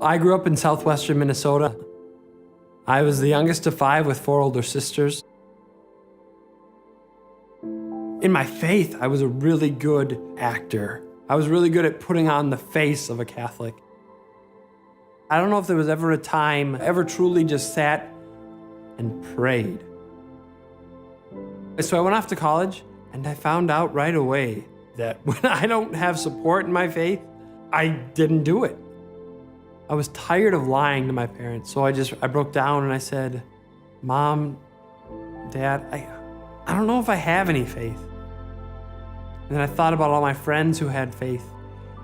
I grew up in southwestern Minnesota. I was the youngest of 5 with 4 older sisters. In my faith, I was a really good actor. I was really good at putting on the face of a Catholic. I don't know if there was ever a time I ever truly just sat and prayed. So I went off to college, and I found out right away that when I don't have support in my faith, I didn't do it. I was tired of lying to my parents, so I broke down and I said, Mom, Dad, I don't know if I have any faith. And then I thought about all my friends who had faith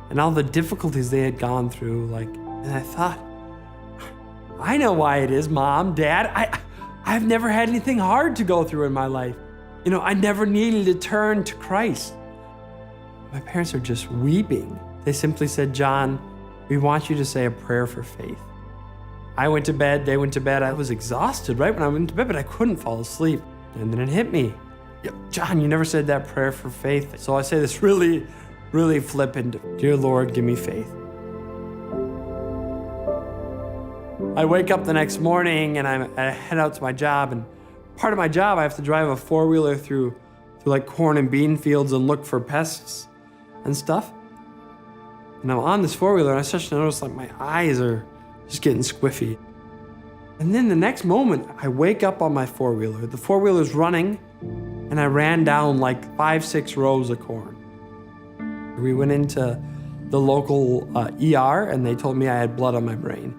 and all the difficulties they had gone through, and I thought, I know why it is, Mom, Dad. I've never had anything hard to go through in my life. I never needed to turn to Christ. My parents are just weeping. They simply said, John, we want you to say a prayer for faith. I went to bed, they went to bed. I was exhausted right when I went to bed, but I couldn't fall asleep. And then it hit me. John, you never said that prayer for faith. So I say this really, really flippant, Dear Lord, give me faith. I wake up the next morning and I head out to my job, and part of my job, I have to drive a 4-wheeler through corn and bean fields and look for pests and stuff. And I'm on this 4-wheeler and I start to notice my eyes are just getting squiffy. And then the next moment, I wake up on my 4-wheeler. The 4-wheeler's running, and I ran down 5-6 rows of corn. We went into the local ER, and they told me I had blood on my brain.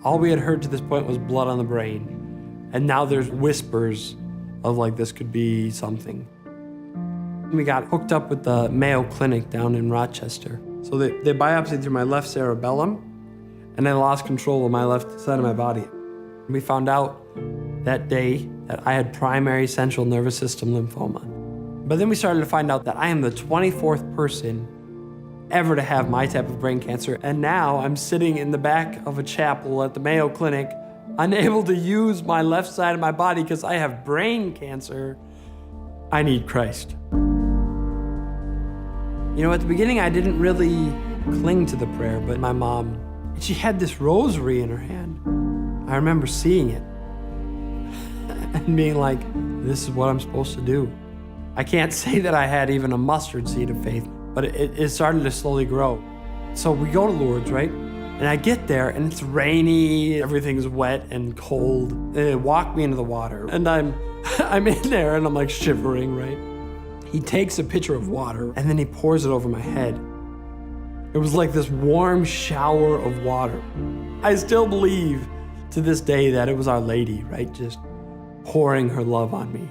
All we had heard to this point was blood on the brain. And now there's whispers of this could be something. We got hooked up with the Mayo Clinic down in Rochester. So they biopsied through my left cerebellum, and I lost control of my left side of my body. We found out that day that I had primary central nervous system lymphoma. But then we started to find out that I am the 24th person ever to have my type of brain cancer. And now I'm sitting in the back of a chapel at the Mayo Clinic, unable to use my left side of my body because I have brain cancer. I need Christ. At the beginning, I didn't really cling to the prayer, but my mom, she had this rosary in her hand. I remember seeing it and being like, this is what I'm supposed to do. I can't say that I had even a mustard seed of faith, but it started to slowly grow. So we go to Lourdes, right? And I get there, and it's rainy, everything's wet and cold. And they walk me into the water, and I'm in there, and I'm shivering, right? He takes a pitcher of water, and then he pours it over my head. It was like this warm shower of water. I still believe to this day that it was Our Lady, right? Just pouring her love on me.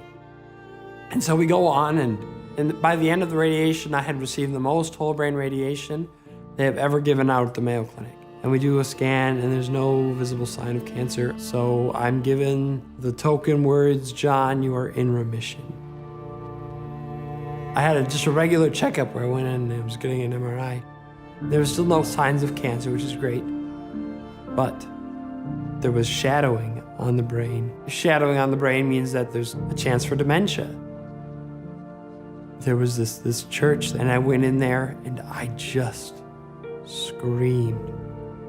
And so we go on, and by the end of the radiation, I had received the most whole brain radiation they have ever given out at the Mayo Clinic. And we do a scan, and there's no visible sign of cancer. So I'm given the token words, John, you are in remission. I had just a regular checkup where I went in and I was getting an MRI. There was still no signs of cancer, which is great. But there was shadowing on the brain. Shadowing on the brain means that there's a chance for dementia. There was this church, and I went in there, and I just screamed.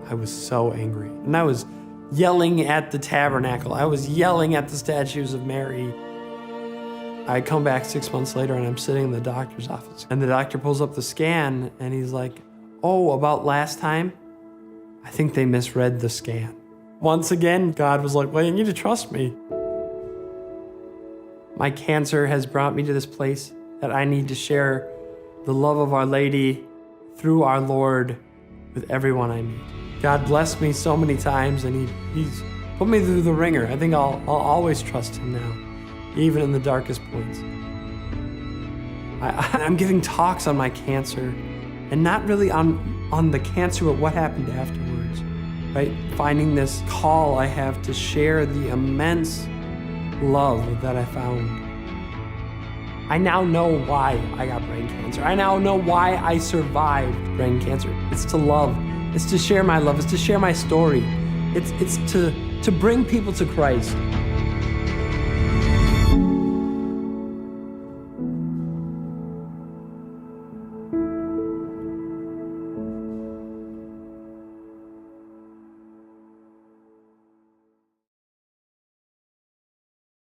I was so angry. And I was yelling at the tabernacle. I was yelling at the statues of Mary. I come back 6 months later, and I'm sitting in the doctor's office. And the doctor pulls up the scan, and he's like, oh, about last time? I think they misread the scan. Once again, God was like, well, you need to trust me. My cancer has brought me to this place that I need to share the love of Our Lady through our Lord with everyone I meet. God blessed me so many times, and He's put me through the ringer. I think I'll always trust Him now, even in the darkest points. I'm giving talks on my cancer, and not really on the cancer, but what happened afterwards, right? Finding this call I have to share the immense love that I found. I now know why I got brain cancer. I now know why I survived brain cancer. It's to love. It's to share my love. It's to share my story. It's to bring people to Christ.